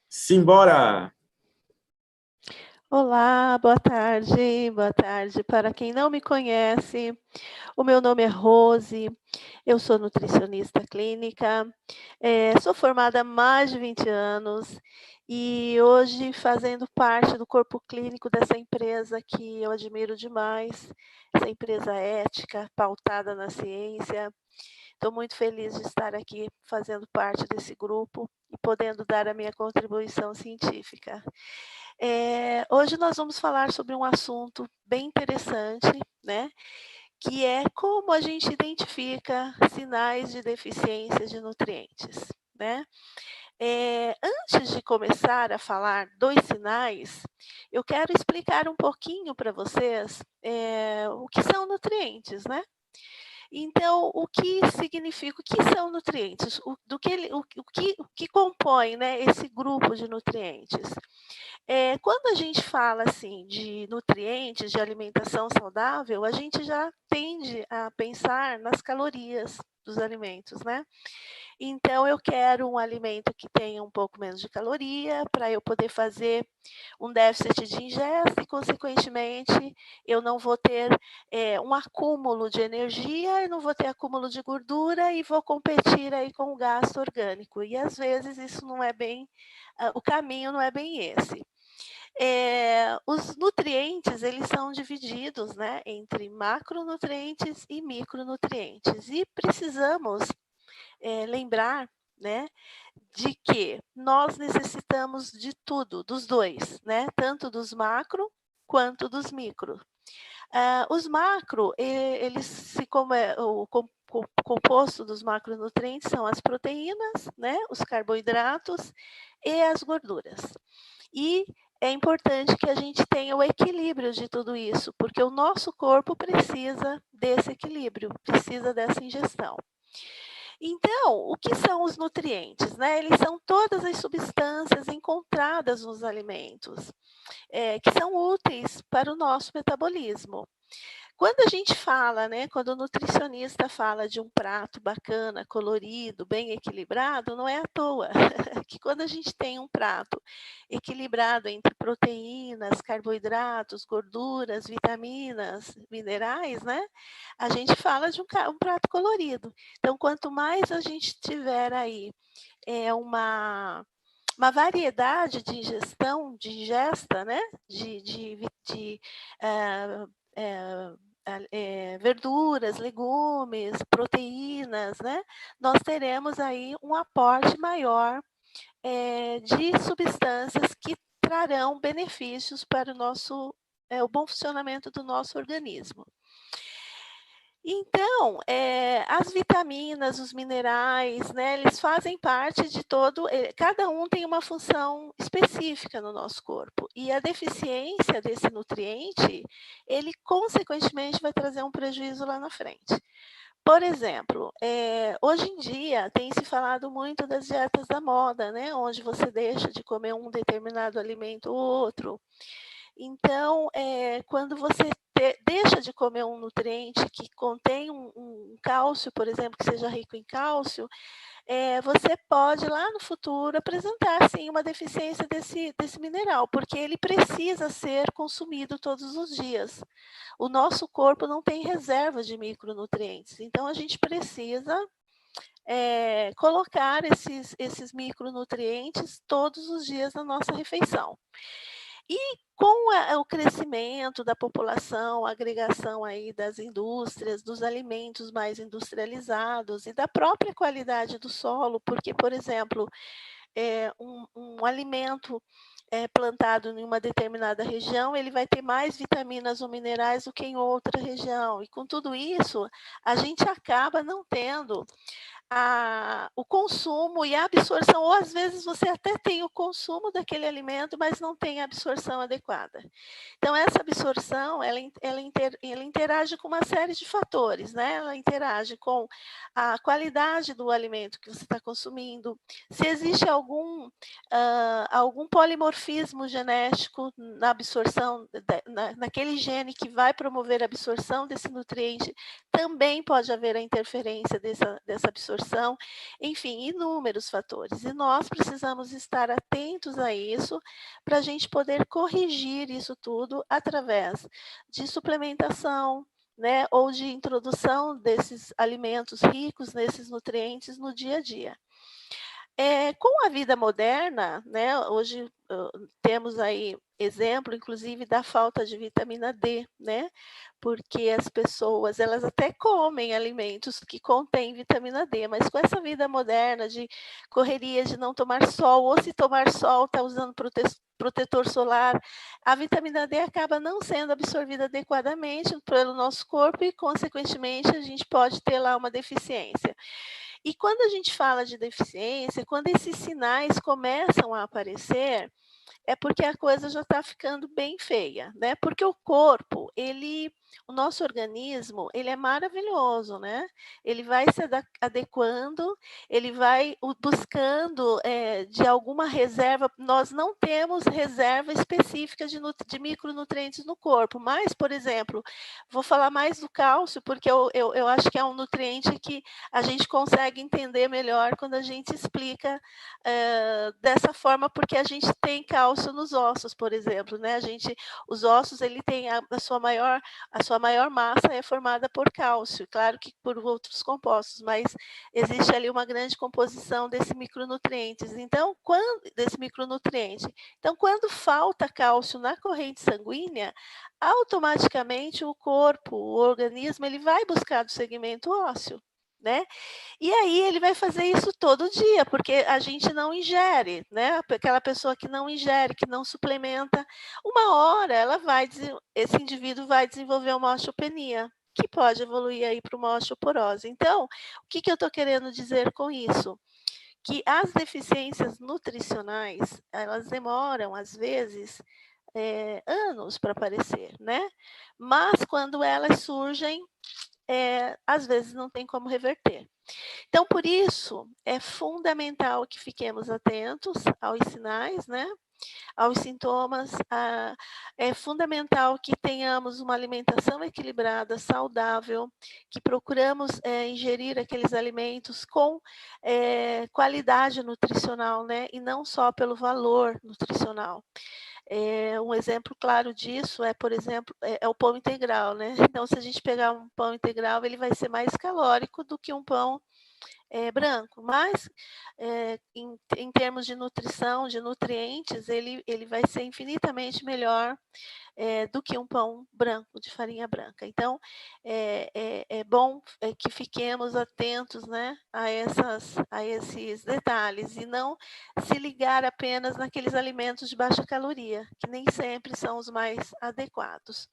Simbora! Olá, boa tarde, boa tarde. Para quem não me conhece, o meu nome é Rose, eu sou nutricionista clínica, sou formada há mais de 20 anos e hoje fazendo parte do corpo clínico dessa empresa que eu admiro demais, essa empresa ética, pautada na ciência. Estou muito feliz de estar aqui fazendo parte desse grupo e podendo dar a minha contribuição científica. Hoje nós vamos falar sobre um assunto bem interessante, né? Que é como a gente identifica sinais de deficiência de nutrientes, né? Antes de começar a falar dos sinais, eu quero explicar um pouquinho para vocês o que são nutrientes, né? Então, o que significa, o que são nutrientes? O que compõe, né, esse grupo de nutrientes? Quando a gente fala assim de nutrientes, de alimentação saudável, a gente já tende a pensar nas calorias dos alimentos, né? Então, eu quero um alimento que tenha um pouco menos de caloria, para eu poder fazer um déficit de ingesta e, consequentemente, eu não vou ter um acúmulo de energia, eu não vou ter acúmulo de gordura e vou competir aí com o gasto orgânico. E, às vezes, isso não é bem, o caminho não é bem esse. Os nutrientes, eles são divididos, né, entre macronutrientes e micronutrientes. E precisamos lembrar, né, de que nós necessitamos de tudo, dos dois, né, tanto dos macro quanto dos micro. Os macro, eles o composto dos macronutrientes são as proteínas, né, os carboidratos e as gorduras. E é importante que a gente tenha o equilíbrio de tudo isso, porque o nosso corpo precisa desse equilíbrio, precisa dessa ingestão. Então, o que são os nutrientes, né? Eles são todas as substâncias encontradas nos alimentos, que são úteis para o nosso metabolismo. Quando a gente fala, né, quando o nutricionista fala de um prato bacana, colorido, bem equilibrado, não é à toa que quando a gente tem um prato equilibrado entre proteínas, carboidratos, gorduras, vitaminas, minerais, né, a gente fala de um prato colorido. Então, quanto mais a gente tiver aí uma variedade de ingesta, né, verduras, legumes, proteínas, né, nós teremos aí um aporte maior de substâncias que trarão benefícios para o bom funcionamento do nosso organismo. Então, as vitaminas, os minerais, né, eles fazem parte de cada um tem uma função específica no nosso corpo. E a deficiência desse nutriente, ele consequentemente vai trazer um prejuízo lá na frente. Por exemplo, hoje em dia tem se falado muito das dietas da moda, né, onde você deixa de comer um determinado alimento ou outro. Então, quando você deixa de comer um nutriente que contém um cálcio, por exemplo, que seja rico em cálcio, você pode lá no futuro apresentar sim uma deficiência desse mineral, porque ele precisa ser consumido todos os dias. O nosso corpo não tem reserva de micronutrientes, então a gente precisa colocar esses micronutrientes todos os dias na nossa refeição. E com o crescimento da população, a agregação aí das indústrias, dos alimentos mais industrializados e da própria qualidade do solo, porque, por exemplo, um alimento plantado em uma determinada região, ele vai ter mais vitaminas ou minerais do que em outra região. E com tudo isso, a gente acaba não tendo o consumo e a absorção, ou às vezes você até tem o consumo daquele alimento, mas não tem a absorção adequada. Então essa absorção, ela interage com uma série de fatores, né, ela interage com a qualidade do alimento que você está consumindo, se existe algum polimorfismo genético na absorção naquele gene que vai promover a absorção desse nutriente, também pode haver a interferência dessa absorção, enfim, inúmeros fatores. E nós precisamos estar atentos a isso, para a gente poder corrigir isso tudo através de suplementação, né, ou de introdução desses alimentos ricos nesses nutrientes no dia a dia. Com a vida moderna, né, hoje, temos aí exemplo, inclusive, da falta de vitamina D, né, porque as pessoas, elas até comem alimentos que contêm vitamina D, mas com essa vida moderna de correria, de não tomar sol, ou se tomar sol, está usando protetor solar, a vitamina D acaba não sendo absorvida adequadamente pelo nosso corpo e, consequentemente, a gente pode ter lá uma deficiência. E quando a gente fala de deficiência, quando esses sinais começam a aparecer, é porque a coisa já está ficando bem feia, né, porque o corpo, o nosso organismo, ele é maravilhoso, né, ele vai se adequando, ele vai buscando, de alguma reserva. Nós não temos reserva específica de micronutrientes no corpo, mas, por exemplo, vou falar mais do cálcio, porque eu acho que é um nutriente que a gente consegue entender melhor quando a gente explica, dessa forma, porque a gente tem cálcio nos ossos, por exemplo, né, os ossos, ele tem a sua maior massa é formada por cálcio, claro que por outros compostos, mas existe ali uma grande composição desse micronutriente. Então, quando falta cálcio na corrente sanguínea, automaticamente o corpo, o organismo, ele vai buscar do segmento ósseo, né. E aí ele vai fazer isso todo dia, porque a gente não ingere, né, aquela pessoa que não ingere, que não suplementa, uma hora esse indivíduo vai desenvolver uma osteopenia, que pode evoluir aí para uma osteoporose. Então, o que que eu estou querendo dizer com isso? Que as deficiências nutricionais, elas demoram, às vezes, anos para aparecer, né, mas quando elas surgem, às vezes não tem como reverter. Então, por isso, é fundamental que fiquemos atentos aos sinais, né, aos sintomas, é fundamental que tenhamos uma alimentação equilibrada, saudável, que procuramos, ingerir aqueles alimentos com, qualidade nutricional, né, e não só pelo valor nutricional. Um exemplo claro disso é, por exemplo, é o pão integral, né. Então, se a gente pegar um pão integral, ele vai ser mais calórico do que um pão branco, mas, em termos de nutrição, de nutrientes, ele vai ser infinitamente melhor, do que um pão branco, de farinha branca. Então, é bom, que fiquemos atentos, né, a esses detalhes e não se ligar apenas naqueles alimentos de baixa caloria, que nem sempre são os mais adequados.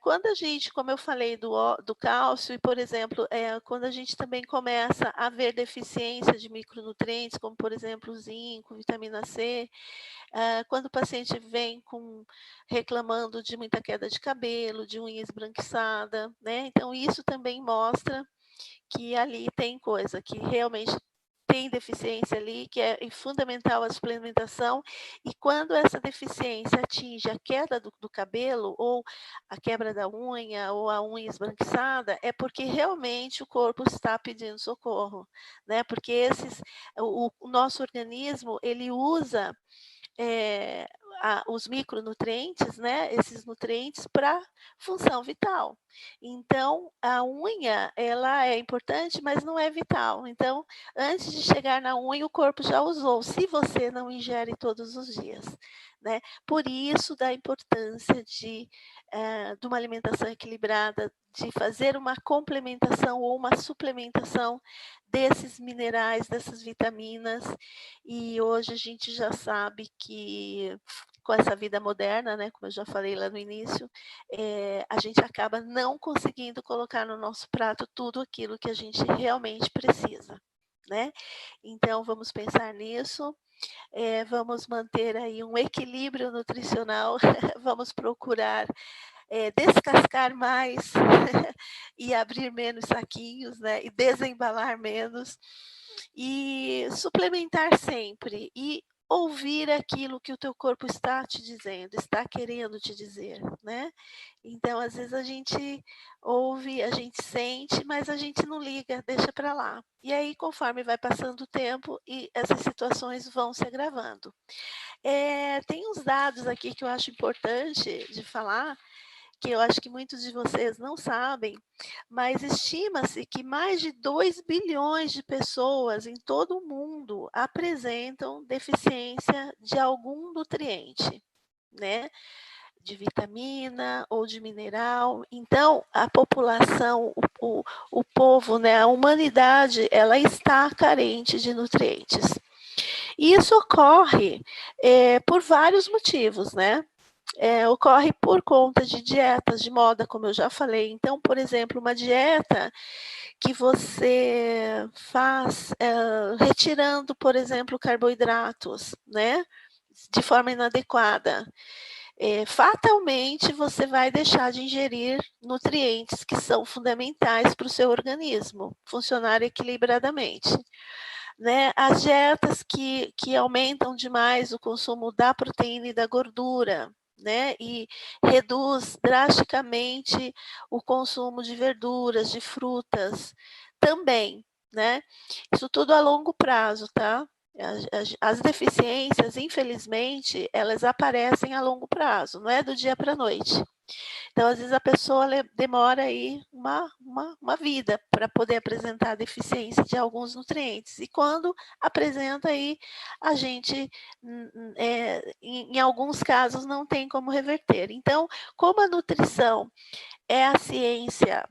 Quando a gente, como eu falei do cálcio e, por exemplo, quando a gente também começa a ver deficiência de micronutrientes, como, por exemplo, o zinco, vitamina C, quando o paciente vem reclamando de muita queda de cabelo, de unha esbranquiçada, né, então isso também mostra que ali tem coisa, que realmente tem deficiência ali, que é fundamental a suplementação, e quando essa deficiência atinge a queda do cabelo, ou a quebra da unha, ou a unha esbranquiçada, é porque realmente o corpo está pedindo socorro, né, porque o nosso organismo, ele usa, eh, os micronutrientes, né, esses nutrientes para função vital. Então, a unha, ela é importante, mas não é vital. Então, antes de chegar na unha, o corpo já usou, se você não ingere todos os dias, né. Por isso da importância de uma alimentação equilibrada, de fazer uma complementação ou uma suplementação desses minerais, dessas vitaminas, e hoje a gente já sabe que com essa vida moderna, né, como eu já falei lá no início, a gente acaba não conseguindo colocar no nosso prato tudo aquilo que a gente realmente precisa, né. Então vamos pensar nisso, vamos manter aí um equilíbrio nutricional, vamos procurar, descascar mais e abrir menos saquinhos, né, e desembalar menos, e suplementar sempre, e ouvir aquilo que o teu corpo está te dizendo, está querendo te dizer, né. Então, às vezes, a gente ouve, a gente sente, mas a gente não liga, deixa para lá. E aí, conforme vai passando o tempo e essas situações vão se agravando. Tem uns dados aqui que eu acho importante de falar, que eu acho que muitos de vocês não sabem, mas estima-se que mais de 2 bilhões de pessoas em todo o mundo apresentam deficiência de algum nutriente, né, de vitamina ou de mineral. Então, a população, o povo, né, a humanidade, ela está carente de nutrientes. E isso ocorre, por vários motivos, né. Ocorre por conta de dietas de moda, como eu já falei. Então, por exemplo, uma dieta que você faz, retirando, por exemplo, carboidratos, né, de forma inadequada, fatalmente você vai deixar de ingerir nutrientes que são fundamentais para o seu organismo funcionar equilibradamente, né. As dietas que aumentam demais o consumo da proteína e da gordura, né, e reduz drasticamente o consumo de verduras, de frutas, também, né. Isso tudo a longo prazo, tá. As deficiências, infelizmente, elas aparecem a longo prazo, não é do dia para a noite. Então, às vezes, a pessoa demora aí uma vida para poder apresentar deficiência de alguns nutrientes. E quando apresenta aí, a gente, em alguns casos, não tem como reverter. Então, como a nutrição é a ciência,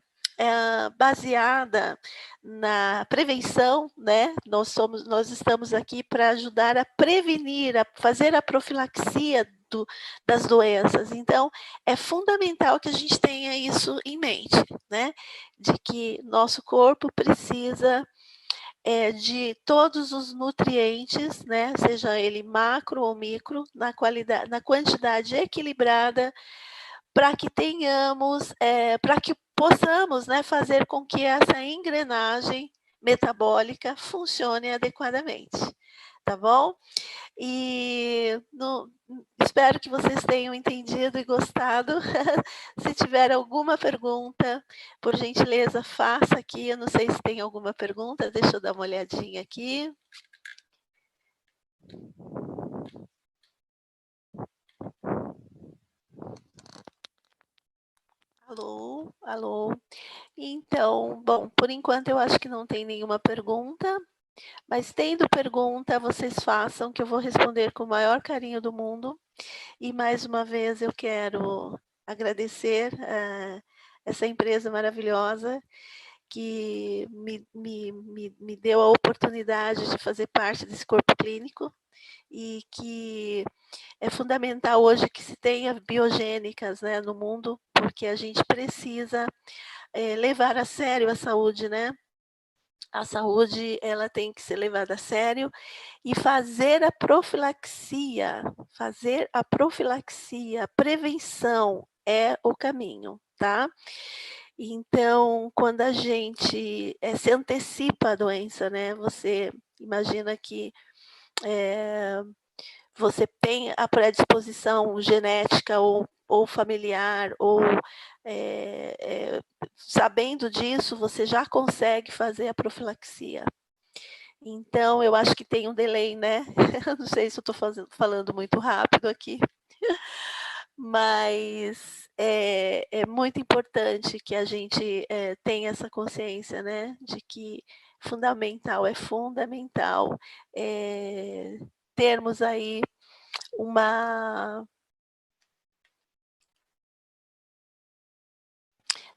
baseada na prevenção, né, nós estamos aqui para ajudar a prevenir, a fazer a profilaxia das doenças. Então, é fundamental que a gente tenha isso em mente, né, de que nosso corpo precisa, de todos os nutrientes, né, seja ele macro ou micro, na quantidade equilibrada, para que tenhamos, para que possamos, né, fazer com que essa engrenagem metabólica funcione adequadamente, tá bom? E espero que vocês tenham entendido e gostado. Se tiver alguma pergunta, por gentileza, faça aqui. Eu não sei se tem alguma pergunta, deixa eu dar uma olhadinha aqui. Alô, alô. Então, bom, por enquanto eu acho que não tem nenhuma pergunta, mas tendo pergunta, vocês façam, que eu vou responder com o maior carinho do mundo. E mais uma vez eu quero agradecer essa empresa maravilhosa que me deu a oportunidade de fazer parte desse corpo clínico, e que é fundamental hoje que se tenha biogênicas, né, no mundo, porque a gente precisa levar a sério a saúde, né. A saúde, ela tem que ser levada a sério e fazer a prevenção é o caminho, tá. Então, quando a gente, se antecipa à doença, né, você imagina que, você tem a predisposição genética ou familiar, ou, sabendo disso, você já consegue fazer a profilaxia. Então, eu acho que tem um delay, né. Eu não sei se eu estou falando muito rápido aqui, mas é muito importante que a gente, tenha essa consciência, né, de que é fundamental, termos aí uma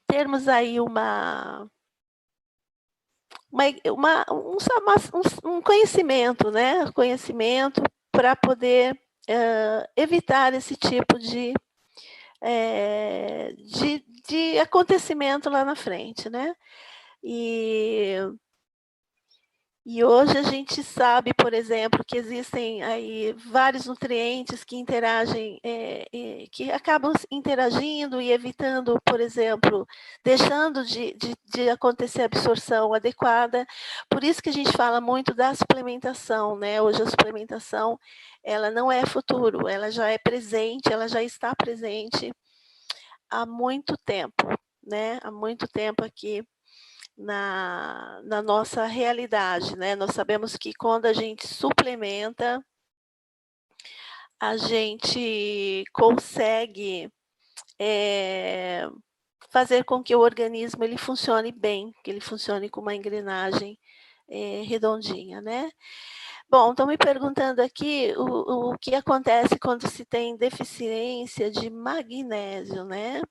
termos aí um conhecimento, né, conhecimento para poder evitar esse tipo de acontecimento lá na frente, né? E hoje a gente sabe, por exemplo, que existem aí vários nutrientes que interagem, que acabam interagindo e evitando, por exemplo, deixando de acontecer a absorção adequada. Por isso que a gente fala muito da suplementação, né? Hoje a suplementação, ela não é futuro, ela já é presente, ela já está presente há muito tempo, né? Há muito tempo aqui na nossa realidade, né? Nós sabemos que quando a gente suplementa, a gente consegue fazer com que o organismo ele funcione bem, que ele funcione com uma engrenagem redondinha, né? Bom, estão me perguntando aqui o que acontece quando se tem deficiência de magnésio, né?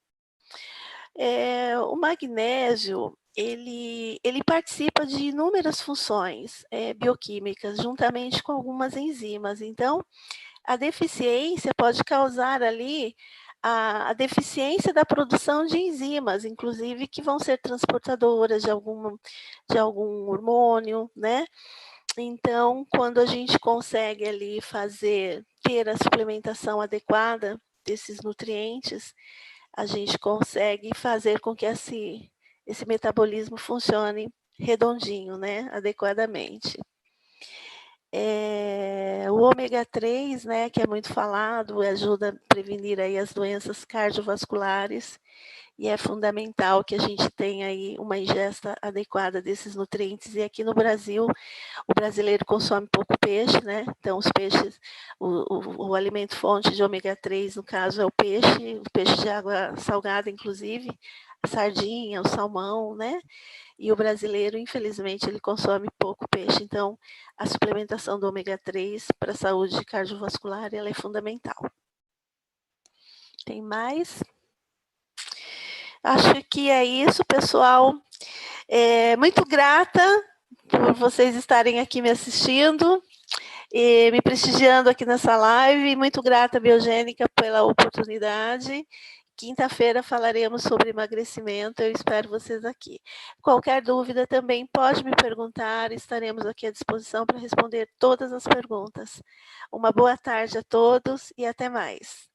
O magnésio, ele participa de inúmeras funções bioquímicas, juntamente com algumas enzimas. Então, a deficiência pode causar ali a deficiência da produção de enzimas, inclusive que vão ser transportadoras de algum hormônio, né? Então, quando a gente consegue ali ter a suplementação adequada desses nutrientes, a gente consegue fazer com que esse metabolismo funcione redondinho, né, adequadamente. O ômega 3, né, que é muito falado, ajuda a prevenir aí as doenças cardiovasculares, e é fundamental que a gente tenha aí uma ingesta adequada desses nutrientes. E aqui no Brasil, o brasileiro consome pouco peixe, né? Então, os peixes, o alimento fonte de ômega 3, no caso, é o peixe de água salgada, inclusive, a sardinha, o salmão, né? E o brasileiro, infelizmente, ele consome pouco peixe. Então, a suplementação do ômega 3 para a saúde cardiovascular, ela é fundamental. Tem mais? Acho que é isso, pessoal. Muito grata por vocês estarem aqui me assistindo e me prestigiando aqui nessa live. Muito grata, Biogênica, pela oportunidade. Quinta-feira falaremos sobre emagrecimento, eu espero vocês aqui. Qualquer dúvida também pode me perguntar, estaremos aqui à disposição para responder todas as perguntas. Uma boa tarde a todos e até mais.